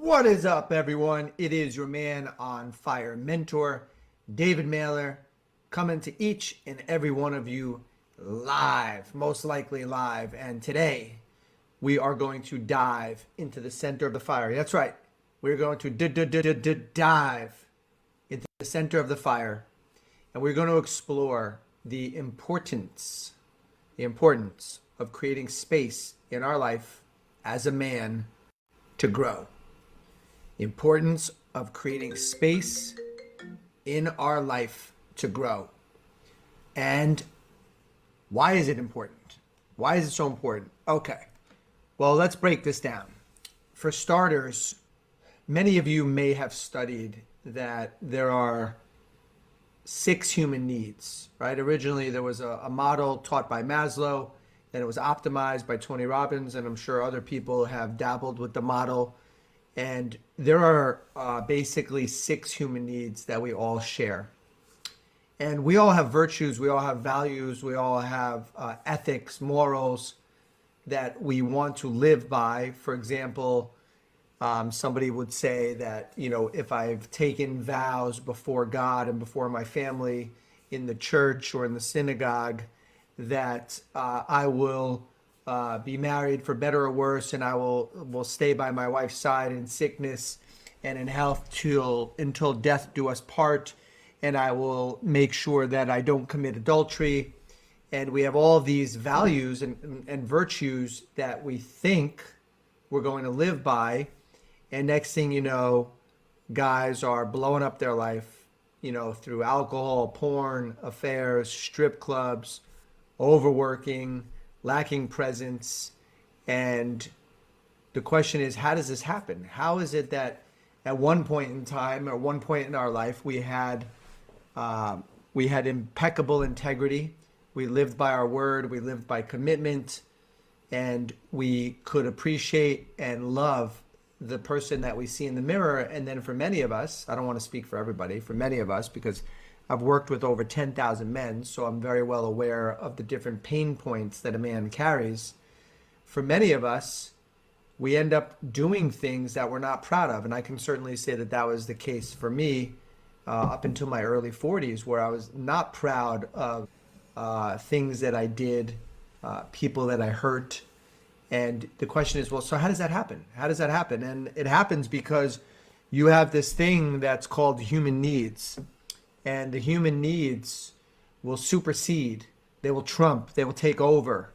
What is up, everyone? It is your man on fire mentor, David Mailer, coming to each and every one of you live, most likely live. And today we are going to dive into the center of the fire. That's right. We're going to dive into the center of the fire, and we're going to explore the importance of creating space in our life as a man to grow. The importance of creating space in our life to grow. And why is it important? Why is it so important? Okay, well, let's break this down. For starters, many of you may have studied that there are 6 human needs, right? Originally, there was a model taught by Maslow, then it was optimized by Tony Robbins, and I'm sure other people have dabbled with the model. And there are basically 6 human needs that we all share. And we all have virtues, we all have values, we all have ethics, morals that we want to live by. For example, somebody would say that, if I've taken vows before God and before my family in the church or in the synagogue, that I will be married for better or worse, and I will stay by my wife's side in sickness and in health until death do us part, and I will make sure that I don't commit adultery. And we have all these values and virtues that we think we're going to live by, and next thing you know, guys are blowing up their life, through alcohol, porn, affairs, strip clubs, overworking, lacking presence. And the question is, how does this happen? How is it that at one point in time or one point in our life we had impeccable integrity, we lived by our word, we lived by commitment, and we could appreciate and love the person that we see in the mirror? And then for many of us, I don't want to speak for everybody, for many of us, because I've worked with over 10,000 men, so I'm very well aware of the different pain points that a man carries. For many of us, we end up doing things that we're not proud of. And I can certainly say that that was the case for me up until my early 40s, where I was not proud of things that I did, people that I hurt. And the question is, well, so how does that happen? How does that happen? And it happens because you have this thing that's called human needs. And the human needs will supersede, they will trump, they will take over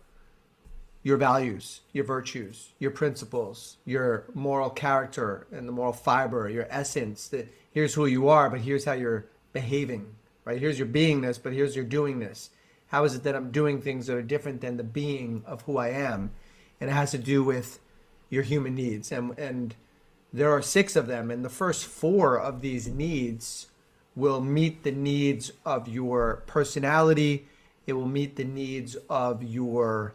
your values, your virtues, your principles, your moral character and the moral fiber, your essence. That here's who you are, but here's how you're behaving, right? Here's your beingness, but here's your doingness. How is it that I'm doing things that are different than the being of who I am? And it has to do with your human needs. And there are 6 of them. And the first 4 of these needs will meet the needs of your personality. It will meet the needs of your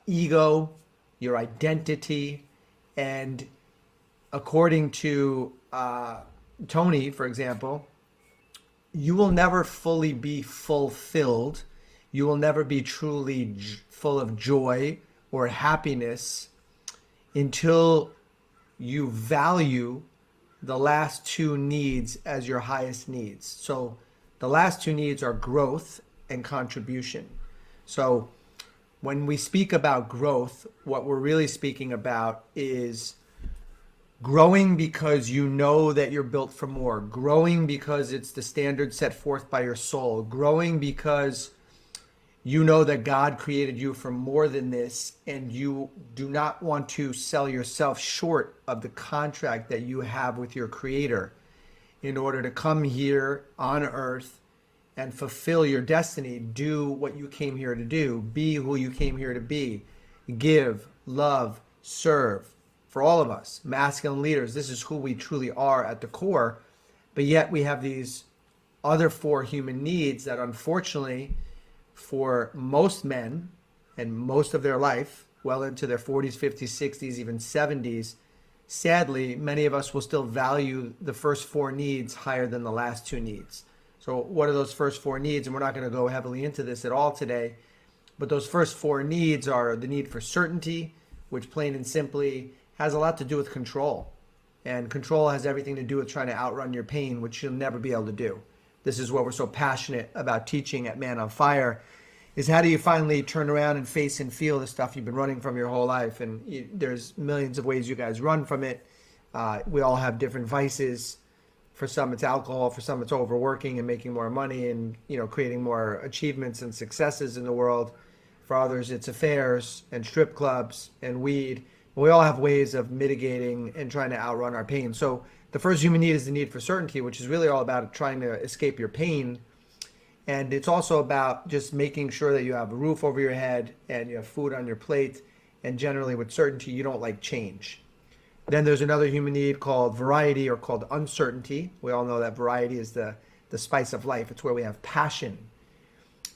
ego, your identity. And according to Tony, for example, you will never fully be fulfilled. You will never be truly full of joy or happiness until you value the last 2 needs as your highest needs. So the last 2 needs are growth and contribution. So when we speak about growth, what we're really speaking about is growing because you know that you're built for more, growing because it's the standard set forth by your soul, growing because you know that God created you for more than this, and you do not want to sell yourself short of the contract that you have with your Creator in order to come here on earth and fulfill your destiny. Do what you came here to do. Be who you came here to be. Give, love, serve. For all of us, masculine leaders, this is who we truly are at the core. But yet we have these other 4 human needs that, unfortunately, for most men and most of their life, well into their 40s, 50s, 60s, even 70s, sadly, many of us will still value the first 4 needs higher than the last 2 needs. So what are those first 4 needs? And we're not going to go heavily into this at all today, but those first 4 needs are the need for certainty, which plain and simply has a lot to do with control. And control has everything to do with trying to outrun your pain, which you'll never be able to do. This is what we're so passionate about teaching at Man on Fire, is how do you finally turn around and face and feel the stuff you've been running from your whole life. And there's millions of ways you guys run from it. We all have different vices. For some, it's alcohol. For some, it's overworking and making more money and, creating more achievements and successes in the world. For others, it's affairs and strip clubs and weed. We all have ways of mitigating and trying to outrun our pain. So the first human need is the need for certainty, which is really all about trying to escape your pain. And it's also about just making sure that you have a roof over your head and you have food on your plate. And generally with certainty, you don't like change. Then there's another human need called variety, or called uncertainty. We all know that variety is the spice of life. It's where we have passion.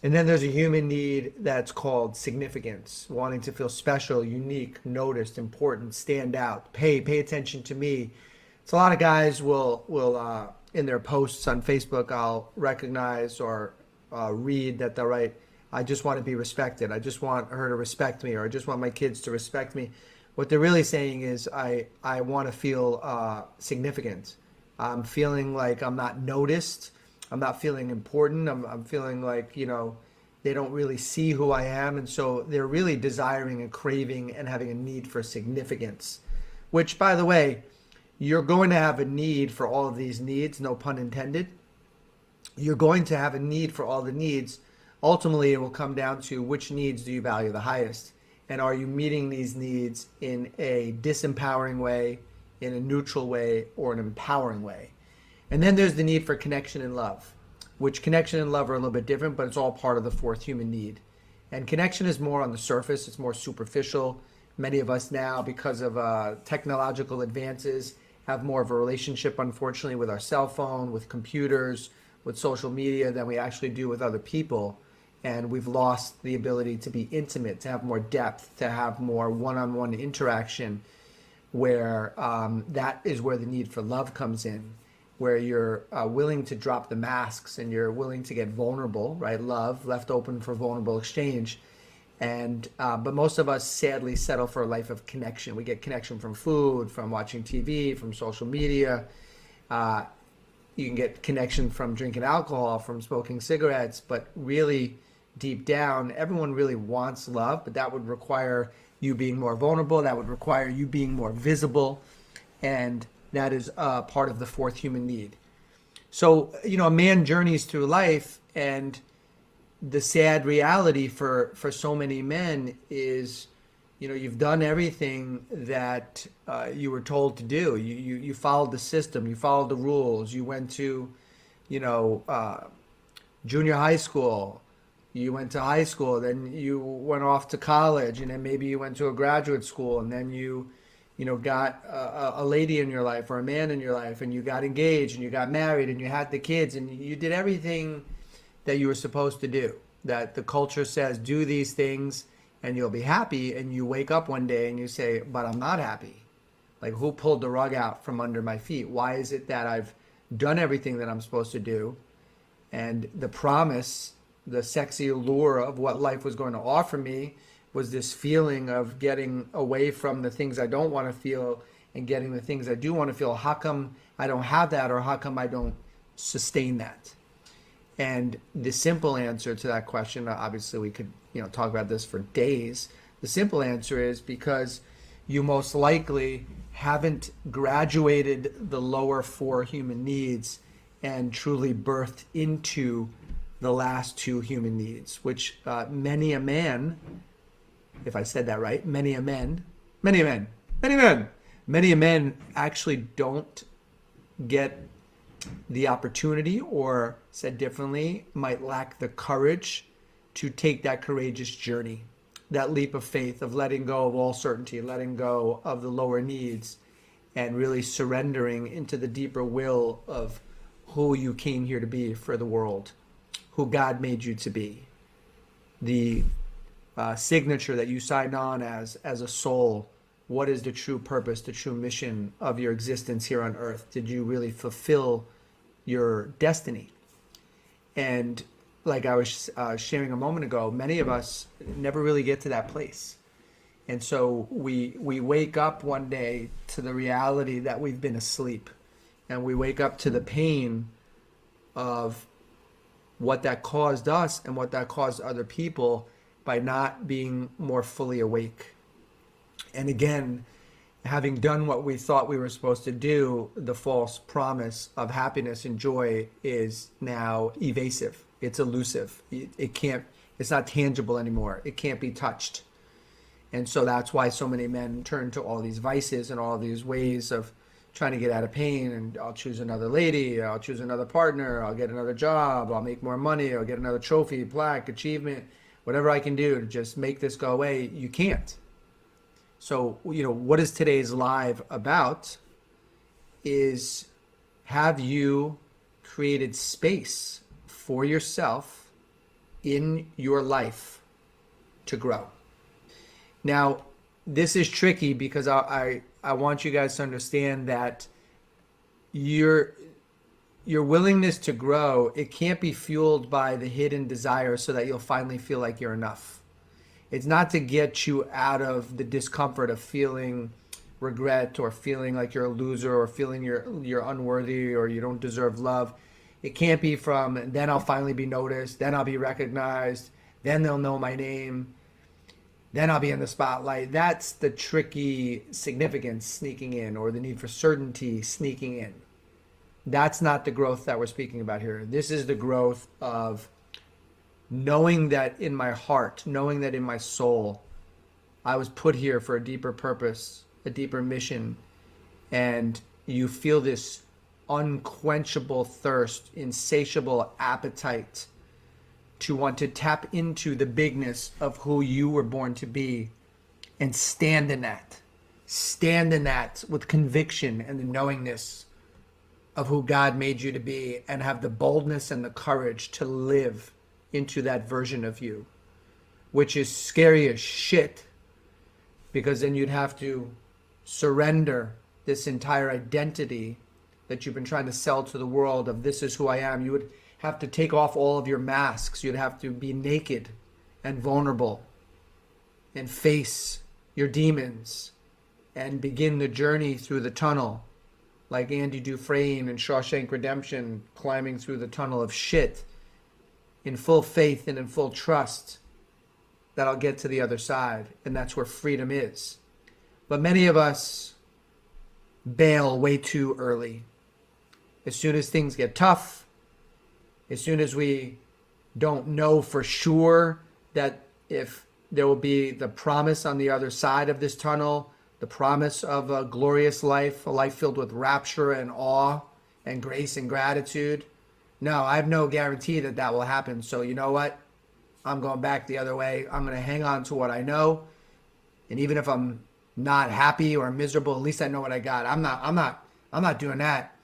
And then there's a human need that's called significance, wanting to feel special, unique, noticed, important, stand out, pay attention to me. So a lot of guys will in their posts on Facebook, I'll recognize or read that they'll write, I just want to be respected. I just want her to respect me, or I just want my kids to respect me. What they're really saying is, I want to feel significant. I'm feeling like I'm not noticed. I'm not feeling important. I'm feeling like, they don't really see who I am. And so they're really desiring and craving and having a need for significance, which, by the way, you're going to have a need for all of these needs, no pun intended. You're going to have a need for all the needs. Ultimately, it will come down to which needs do you value the highest? And are you meeting these needs in a disempowering way, in a neutral way, or an empowering way? And then there's the need for connection and love, which connection and love are a little bit different, but it's all part of the fourth human need. And connection is more on the surface. It's more superficial. Many of us now, because of technological advances, have more of a relationship, unfortunately, with our cell phone, with computers, with social media than we actually do with other people. And we've lost the ability to be intimate, to have more depth, to have more one-on-one interaction, where that is where the need for love comes in, where you're willing to drop the masks and you're willing to get vulnerable, right? Love left open for vulnerable exchange. And but most of us sadly settle for a life of connection. We get connection from food, from watching TV, from social media. You can get connection from drinking alcohol, from smoking cigarettes, but really deep down, everyone really wants love, but that would require you being more vulnerable. That would require you being more visible. And that is part of the fourth human need. So, a man journeys through life, and the sad reality for so many men is, you've done everything that you were told to do. You followed the system, you followed the rules. You went to, junior high school. You went to high school, then you went off to college, and then maybe you went to a graduate school, and then you got a lady in your life or a man in your life, and you got engaged and you got married and you had the kids, and you did everything that you were supposed to do, that the culture says do these things and you'll be happy. And you wake up one day and you say, but I'm not happy. Like, who pulled the rug out from under my feet? Why is it that I've done everything that I'm supposed to do, and the promise, the sexy allure of what life was going to offer me was this feeling of getting away from the things I don't want to feel and getting the things I do want to feel? How come I don't have that, or how come I don't sustain that? And the simple answer to that question, obviously we could talk about this for days. The simple answer is because you most likely haven't graduated the lower four human needs and truly birthed into the last two human needs, which many a man, if I said that right, many a men actually don't get the opportunity, or said differently, might lack the courage to take that courageous journey, that leap of faith of letting go of all certainty, letting go of the lower needs, and really surrendering into the deeper will of who you came here to be for the world, who God made you to be, the signature that you signed on as a soul. What is the true purpose, the true mission of your existence here on earth? Did you really fulfill your destiny? And like I was sharing a moment ago, many of us never really get to that place. And so we wake up one day to the reality that we've been asleep. And we wake up to the pain of what that caused us and what that caused other people by not being more fully awake. And again, having done what we thought we were supposed to do, the false promise of happiness and joy is now evasive. It's elusive. It can't, it's not tangible anymore. It can't be touched. And so that's why so many men turn to all these vices and all these ways of trying to get out of pain. And I'll choose another lady, I'll choose another partner, I'll get another job, I'll make more money, I'll get another trophy, plaque, achievement, whatever I can do to just make this go away. You can't. So, what is today's live about is, have you created space for yourself in your life to grow? Now, this is tricky because I want you guys to understand that your willingness to grow, it can't be fueled by the hidden desire so that you'll finally feel like you're enough. It's not to get you out of the discomfort of feeling regret or feeling like you're a loser or feeling you're unworthy or you don't deserve love. It can't be from, then I'll finally be noticed, then I'll be recognized, then they'll know my name, then I'll be in the spotlight. That's the tricky significance sneaking in, or the need for certainty sneaking in. That's not the growth that we're speaking about here. This is the growth of knowing that in my heart, knowing that in my soul, I was put here for a deeper purpose, a deeper mission, and you feel this unquenchable thirst, insatiable appetite to want to tap into the bigness of who you were born to be and stand in that. Stand in that with conviction and the knowingness of who God made you to be, and have the boldness and the courage to live into that version of you, which is scary as shit, because then you'd have to surrender this entire identity that you've been trying to sell to the world of, this is who I am. You would have to take off all of your masks. You'd have to be naked and vulnerable and face your demons and begin the journey through the tunnel, like Andy Dufresne in Shawshank Redemption, climbing through the tunnel of shit, in full faith and in full trust that I'll get to the other side. And that's where freedom is. But many of us bail way too early. As soon as things get tough, as soon as we don't know for sure that if there will be the promise on the other side of this tunnel, the promise of a glorious life, a life filled with rapture and awe and grace and gratitude. No, I have no guarantee that that will happen. So you know what? I'm going back the other way. I'm going to hang on to what I know. And even if I'm not happy or miserable, at least I know what I got. I'm not doing that.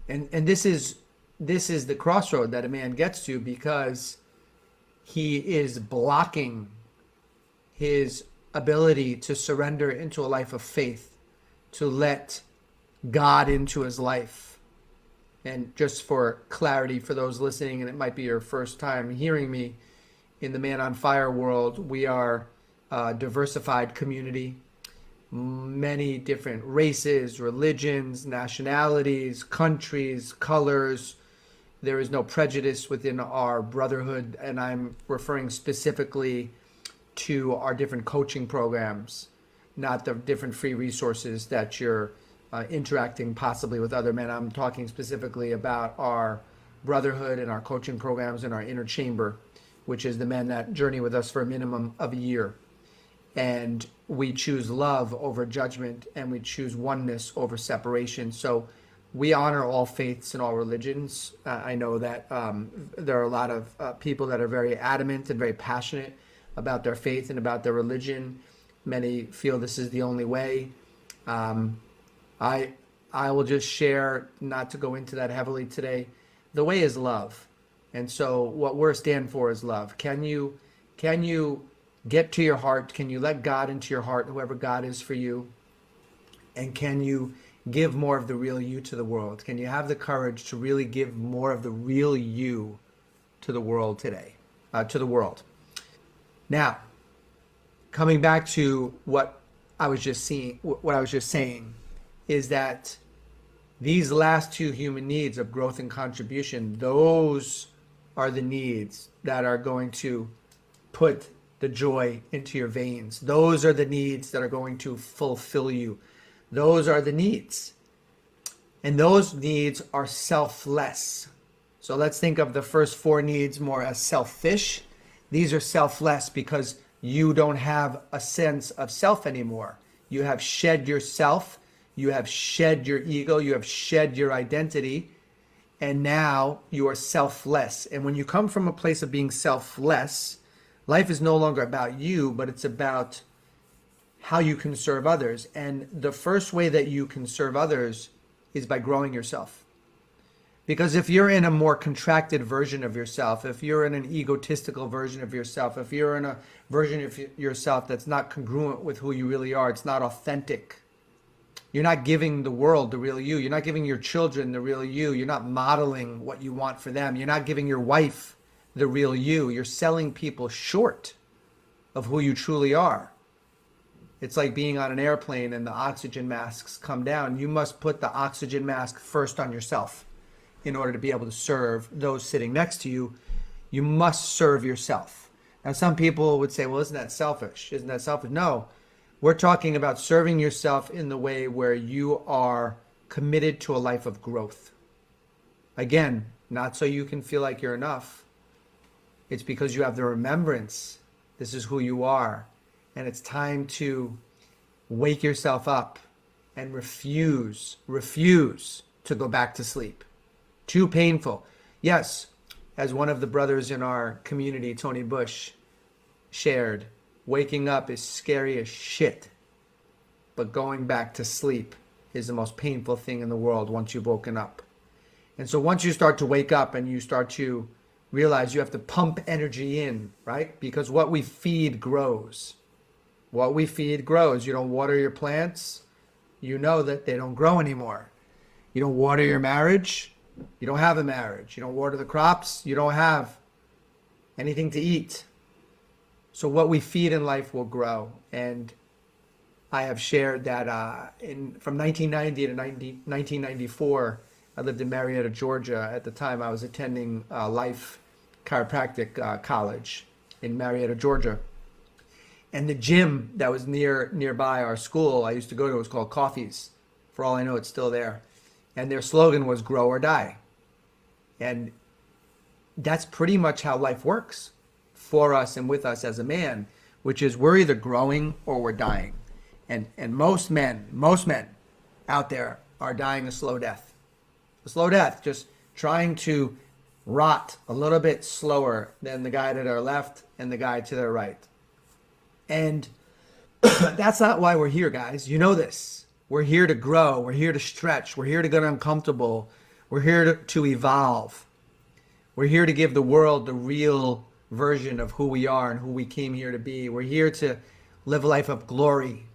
And this is the crossroad that a man gets to, because he is blocking his ability to surrender into a life of faith, to let God into his life. And just for clarity for those listening, and it might be your first time hearing me, in the Man on Fire world, we are a diversified community, many different races, religions, nationalities, countries, colors. There is no prejudice within our brotherhood, and I'm referring specifically to our different coaching programs, not the different free resources that you're interacting possibly with other men. I'm talking specifically about our brotherhood and our coaching programs and our inner chamber, which is the men that journey with us for a minimum of a year. And we choose love over judgment, and we choose oneness over separation. So we honor all faiths and all religions. I know that there are a lot of people that are very adamant and very passionate about their faith and about their religion. Many feel this is the only way. I will just share, not to go into that heavily today. The way is love. And so what we're stand for is love. Can you get to your heart? Can you let God into your heart, whoever God is for you? And can you give more of the real you to the world? Can you have the courage to really give more of the real you to the world today, to the world? Now, coming back to what I was just saying is that these last two human needs of growth and contribution, those are the needs that are going to put the joy into your veins. Those are the needs that are going to fulfill you. Those are the needs. And those needs are selfless. So let's think of the first four needs more as selfish. These are selfless because you don't have a sense of self anymore. You have shed yourself. You have shed your ego. You have shed your identity. And now you are selfless. And when you come from a place of being selfless, life is no longer about you, but it's about how you can serve others. And the first way that you can serve others is by growing yourself. Because if you're in a more contracted version of yourself, if you're in an egotistical version of yourself, if you're in a version of yourself that's not congruent with who you really are, it's not authentic. You're not giving the world the real you. You're not giving your children the real you. You're not modeling what you want for them. You're not giving your wife the real you. You're selling people short of who you truly are. It's like being on an airplane and the oxygen masks come down. You must put the oxygen mask first on yourself in order to be able to serve those sitting next to you. You must serve yourself. Now, some people would say, well, isn't that selfish? Isn't that selfish? No. We're talking about serving yourself in the way where you are committed to a life of growth. Again, not so you can feel like you're enough. It's because you have the remembrance. This is who you are. And it's time to wake yourself up and refuse to go back to sleep. Too painful. Yes, as one of the brothers in our community, Tony Bush, shared, waking up is scary as shit, but going back to sleep is the most painful thing in the world once you've woken up. And so once you start to wake up and you start to realize you have to pump energy in, right? Because what we feed grows. What we feed grows. You don't water your plants, you know that they don't grow anymore. You don't water your marriage, you don't have a marriage. You don't water the crops, you don't have anything to eat. So what we feed in life will grow. And I have shared that from 1990 to 1994, I lived in Marietta, Georgia. At the time, I was attending Life Chiropractic College in Marietta, Georgia. And the gym that was nearby our school I used to go to was called Coffee's. For all I know, it's still there. And their slogan was grow or die. And that's pretty much how life works for us and with us as a man, which is we're either growing or we're dying. And most men out there are dying a slow death. A slow death, just trying to rot a little bit slower than the guy to their left and the guy to their right. And that's not why we're here, guys. You know this. We're here to grow. We're here to stretch. We're here to get uncomfortable. We're here to evolve. We're here to give the world the real version of who we are and who we came here to be. We're here to live a life of glory,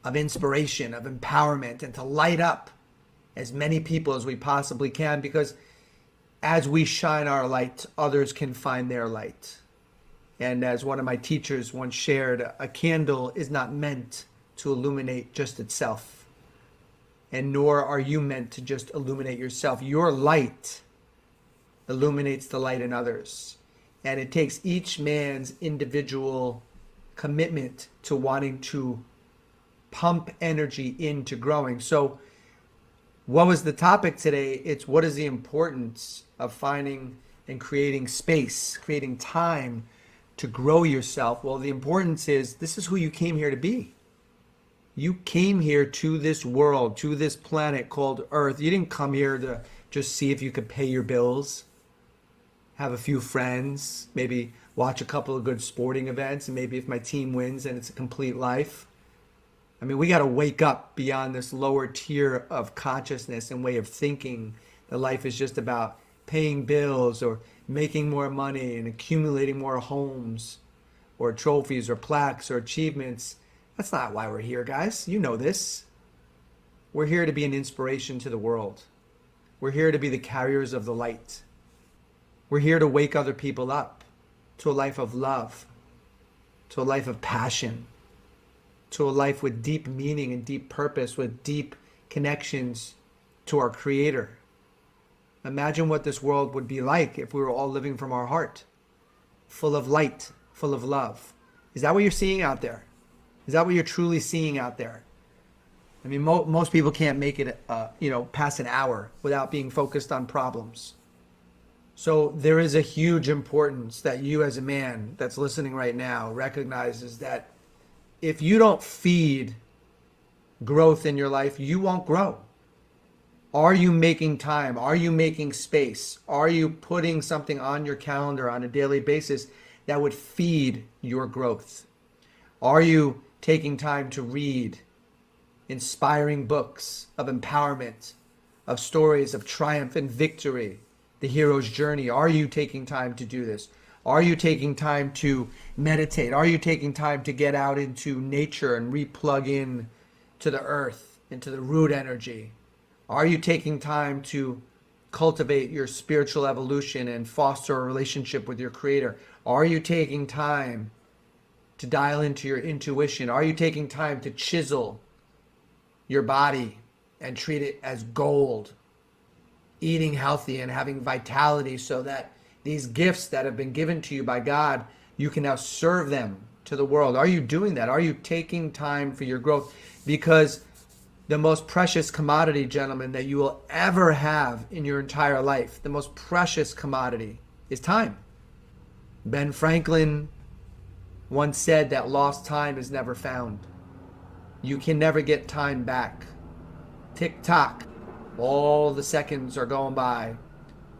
of inspiration, of empowerment, and to light up as many people as we possibly can, because as we shine our light, others can find their light. And as one of my teachers once shared, a candle is not meant to illuminate just itself, and nor are you meant to just illuminate yourself. Your light illuminates the light in others. And it takes each man's individual commitment to wanting to pump energy into growing. So what was the topic today? It's what is the importance of finding and creating space, creating time to grow yourself? Well, the importance is this is who you came here to be. You came here to this world, to this planet called Earth. You didn't come here to just see if you could pay your bills, have a few friends, maybe watch a couple of good sporting events, and maybe if my team wins, then it's a complete life. I mean, we got to wake up beyond this lower tier of consciousness and way of thinking that life is just about paying bills or making more money and accumulating more homes or trophies or plaques or achievements. That's not why we're here, guys. You know this. We're here to be an inspiration to the world. We're here to be the carriers of the light. We're here to wake other people up to a life of love, to a life of passion, to a life with deep meaning and deep purpose, with deep connections to our Creator. Imagine what this world would be like if we were all living from our heart, full of light, full of love. Is that what you're seeing out there? Is that what you're truly seeing out there? I mean, most people can't make it, past an hour without being focused on problems. So there is a huge importance that you as a man that's listening right now recognizes that if you don't feed growth in your life, you won't grow. Are you making time? Are you making space? Are you putting something on your calendar on a daily basis that would feed your growth? Are you taking time to read inspiring books of empowerment, of stories of triumph and victory, the hero's journey? Are you taking time to do this? Are you taking time to meditate? Are you taking time to get out into nature and re-plug in to the earth, into the root energy? Are you taking time to cultivate your spiritual evolution and foster a relationship with your Creator? Are you taking time to dial into your intuition? Are you taking time to chisel your body and treat it as gold? Eating healthy and having vitality so that these gifts that have been given to you by God, you can now serve them to the world. Are you doing that? Are you taking time for your growth? Because the most precious commodity, gentlemen, that you will ever have in your entire life, the most precious commodity is time. Ben Franklin once said that lost time is never found. You can never get time back. Tick tock. All the seconds are going by.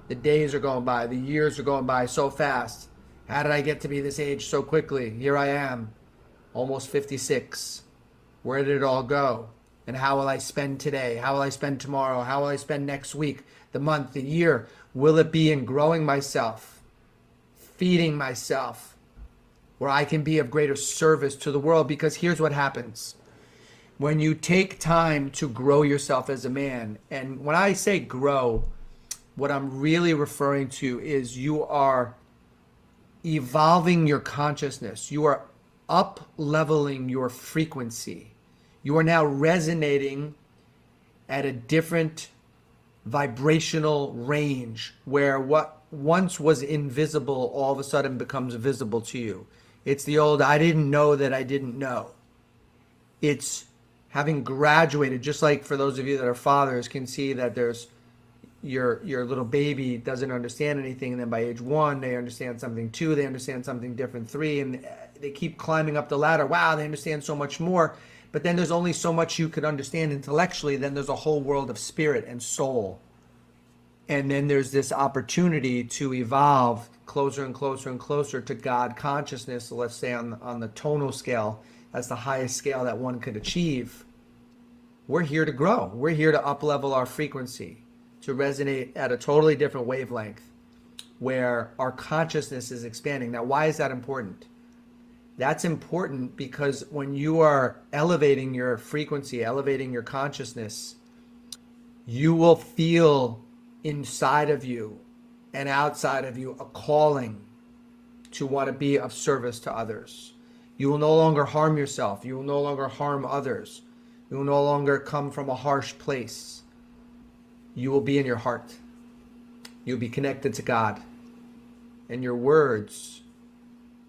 The days are going by. The years are going by so fast. How did I get to be this age so quickly? Here I am, almost 56. Where did it all go? And how will I spend today? How will I spend tomorrow? How will I spend next week, the month, the year? Will it be in growing myself, feeding myself, where I can be of greater service to the world? Because here's what happens. When you take time to grow yourself as a man, and when I say grow, what I'm really referring to is you are evolving your consciousness. You are up-leveling your frequency. You are now resonating at a different vibrational range where what once was invisible all of a sudden becomes visible to you. It's the old, I didn't know that I didn't know. It's having graduated, just like for those of you that are fathers can see that there's your little baby doesn't understand anything, and then by age 1 they understand something, 2 they understand something different, 3, and they keep climbing up the ladder. Wow, they understand so much more. But then there's only so much you could understand intellectually. Then there's a whole world of spirit and soul. And then there's this opportunity to evolve closer and closer and closer to God consciousness. So let's say on the tonal scale, that's the highest scale that one could achieve. We're here to grow. We're here to up-level our frequency, to resonate at a totally different wavelength where our consciousness is expanding. Now, why is that important? That's important because when you are elevating your frequency, elevating your consciousness, you will feel inside of you and outside of you a calling to want to be of service to others. You will no longer harm yourself. You will no longer harm others. You will no longer come from a harsh place. You will be in your heart. You'll be connected to God. And your words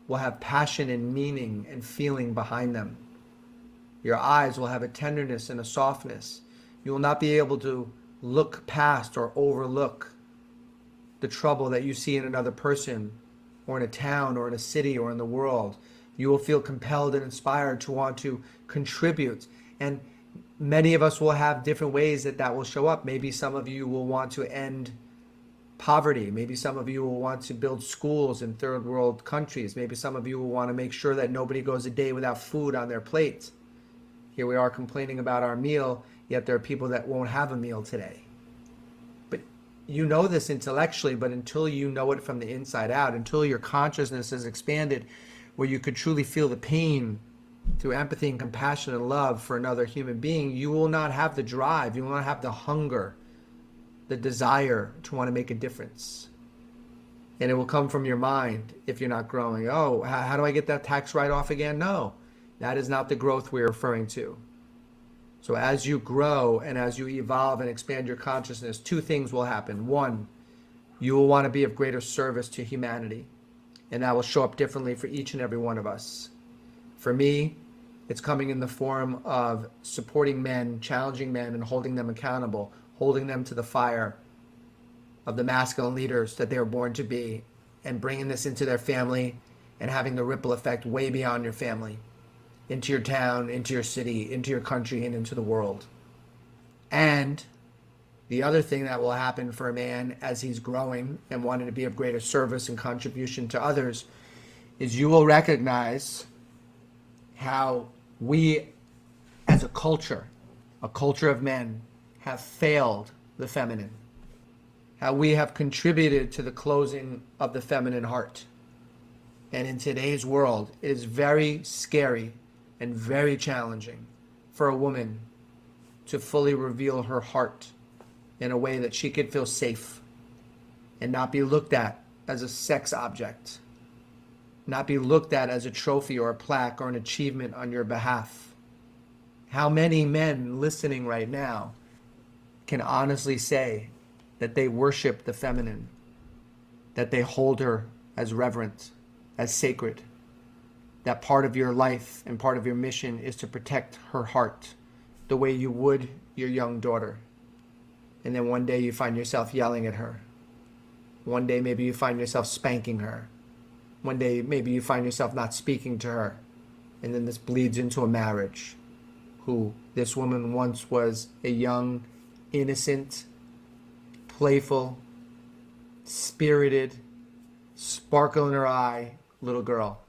will have passion and meaning and feeling behind them. Your eyes will have a tenderness and a softness. You will not be able to look past or overlook the trouble that you see in another person or in a town or in a city or in the world. You will feel compelled and inspired to want to contribute. And many of us will have different ways that will show up. Maybe some of you will want to end poverty. Maybe some of you will want to build schools in third world countries. Maybe some of you will want to make sure that nobody goes a day without food on their plate. Here we are complaining about our meal, yet there are people that won't have a meal today. But you know this intellectually, but until you know it from the inside out, until your consciousness is expanded, where you could truly feel the pain through empathy and compassion and love for another human being, you will not have the drive, you will not have the hunger, the desire to want to make a difference. And it will come from your mind if you're not growing. Oh, how do I get that tax write-off again? No, that is not the growth we're referring to. So as you grow and as you evolve and expand your consciousness, two things will happen. One, you will want to be of greater service to humanity, and that will show up differently for each and every one of us. For me, it's coming in the form of supporting men, challenging men, and holding them accountable, holding them to the fire of the masculine leaders that they were born to be, and bringing this into their family and having the ripple effect way beyond your family, into your town, into your city, into your country, and into the world. And the other thing that will happen for a man as he's growing and wanting to be of greater service and contribution to others is you will recognize how we as a culture of men, have failed the feminine. How we have contributed to the closing of the feminine heart. And in today's world, it is very scary and very challenging for a woman to fully reveal her heart in a way that she could feel safe and not be looked at as a sex object, not be looked at as a trophy or a plaque or an achievement on your behalf. How many men listening right now can honestly say that they worship the feminine, that they hold her as reverent, as sacred, that part of your life and part of your mission is to protect her heart the way you would your young daughter? And then one day you find yourself yelling at her. One day maybe you find yourself spanking her. One day maybe you find yourself not speaking to her. And then this bleeds into a marriage. Who this woman once was a young, innocent, playful, spirited, sparkle in her eye little girl.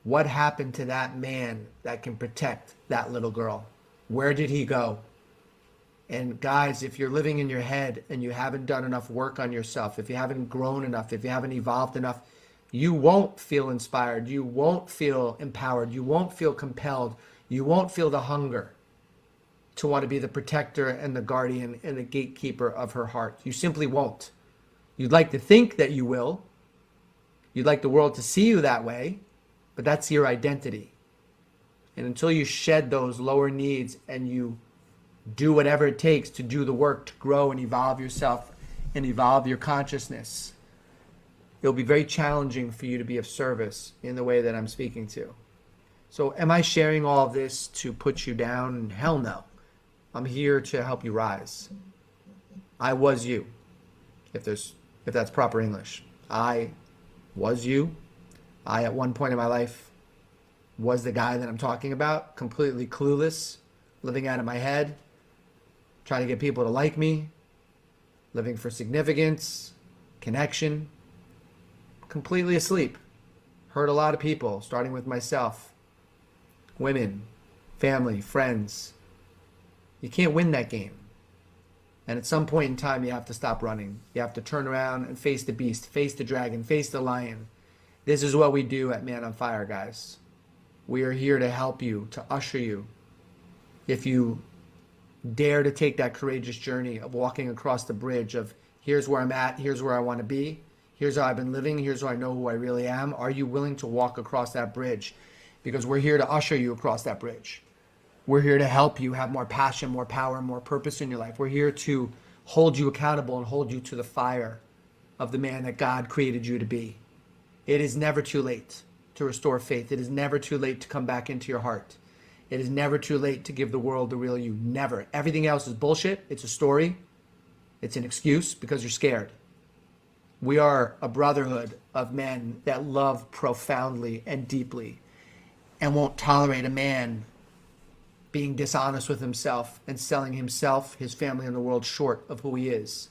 What happened to that man that can protect that little girl? Where did he go? And guys, if you're living in your head and you haven't done enough work on yourself, if you haven't grown enough, if you haven't evolved enough, you won't feel inspired. You won't feel empowered. You won't feel compelled. You won't feel the hunger to want to be the protector and the guardian and the gatekeeper of her heart. You simply won't. You'd like to think that you will. You'd like the world to see you that way, but that's your identity. And until you shed those lower needs and you do whatever it takes to do the work to grow and evolve yourself and evolve your consciousness, it'll be very challenging for you to be of service in the way that I'm speaking to. So am I sharing all of this to put you down? Hell no. I'm here to help you rise. I was you, if that's proper English. I was you. I, at one point in my life, was the guy that I'm talking about, completely clueless, living out of my head, trying to get people to like me, living for significance, connection, completely asleep. Hurt a lot of people, starting with myself, women, family, friends. You can't win that game. And at some point in time, you have to stop running. You have to turn around and face the beast, face the dragon, face the lion. This is what we do at Man on Fire, guys. We are here to help you, to usher you. If you dare to take that courageous journey of walking across the bridge of here's where I'm at, here's where I want to be, here's how I've been living, here's how I know who I really am. Are you willing to walk across that bridge? Because we're here to usher you across that bridge. We're here to help you have more passion, more power, more purpose in your life. We're here to hold you accountable and hold you to the fire of the man that God created you to be. It is never too late to restore faith. It is never too late to come back into your heart. It is never too late to give the world the real you. Never. Everything else is bullshit. It's a story. It's an excuse because you're scared. We are a brotherhood of men that love profoundly and deeply and won't tolerate a man being dishonest with himself and selling himself, his family, and the world short of who he is.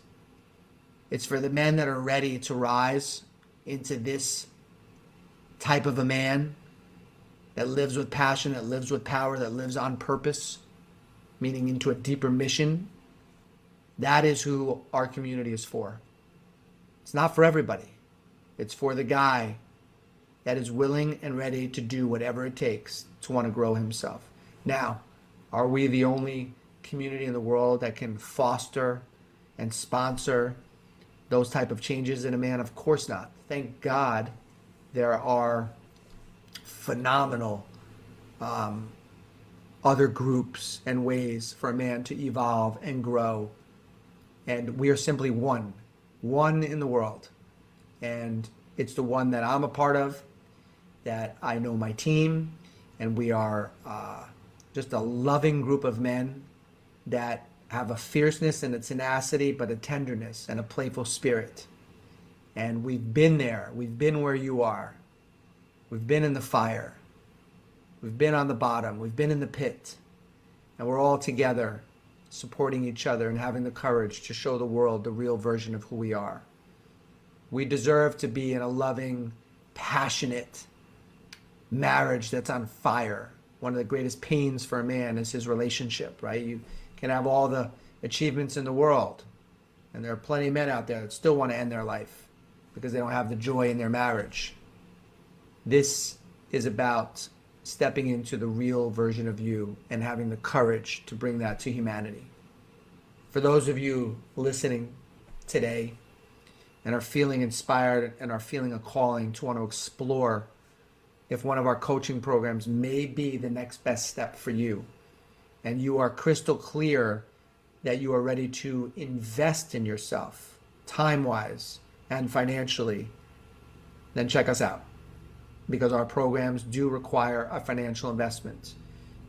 It's for the men that are ready to rise into this type of a man that lives with passion, that lives with power, that lives on purpose, meaning into a deeper mission. That is who our community is for. It's not for everybody. It's for the guy that is willing and ready to do whatever it takes to want to grow himself. Now, are we the only community in the world that can foster and sponsor those type of changes in a man? Of course not. Thank God there are phenomenal other groups and ways for a man to evolve and grow. And we are simply one in the world. And it's the one that I'm a part of, that I know my team, and we are just a loving group of men that have a fierceness and a tenacity, but a tenderness and a playful spirit. And we've been there. We've been where you are. We've been in the fire. We've been on the bottom. We've been in the pit. And we're all together, supporting each other and having the courage to show the world the real version of who we are. We deserve to be in a loving, passionate marriage that's on fire. One of the greatest pains for a man is his relationship, right? You can have all the achievements in the world, and there are plenty of men out there that still want to end their life because they don't have the joy in their marriage. This is about stepping into the real version of you and having the courage to bring that to humanity. For those of you listening today and are feeling inspired and are feeling a calling to want to explore if one of our coaching programs may be the next best step for you, and you are crystal clear that you are ready to invest in yourself, time-wise and financially, then check us out, because our programs do require a financial investment.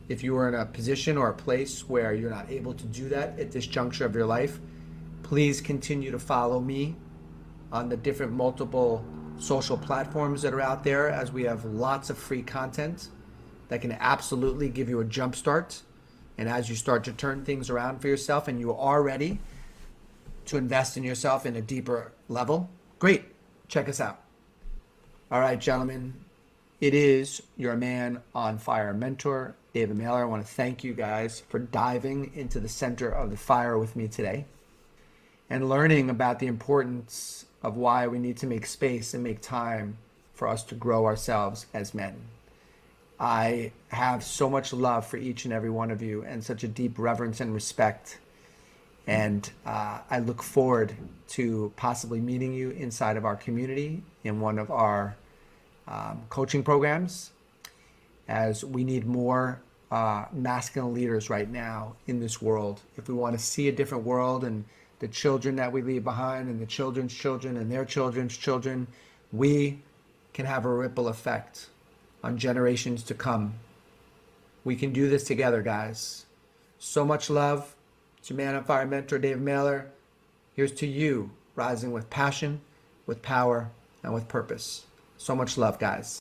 If you are in a position or a place where you're not able to do that at this juncture of your life, please continue to follow me on the different multiple social platforms that are out there, as we have lots of free content that can absolutely give you a jump start. And as you start to turn things around for yourself and you are ready to invest in yourself in a deeper level, great, check us out. All right, gentlemen, it is your Man on Fire mentor, David Mailer. I want to thank you guys for diving into the center of the fire with me today and learning about the importance of why we need to make space and make time for us to grow ourselves as men. I have so much love for each and every one of you and such a deep reverence and respect. And I look forward to possibly meeting you inside of our community in one of our coaching programs, as we need more masculine leaders right now in this world. If we want to see a different world and the children that we leave behind and the children's children and their children's children, we can have a ripple effect on generations to come. We can do this together, guys. So much love to Man on Fire mentor, David Mailer. Here's to you, rising with passion, with power, and with purpose. So much love, guys.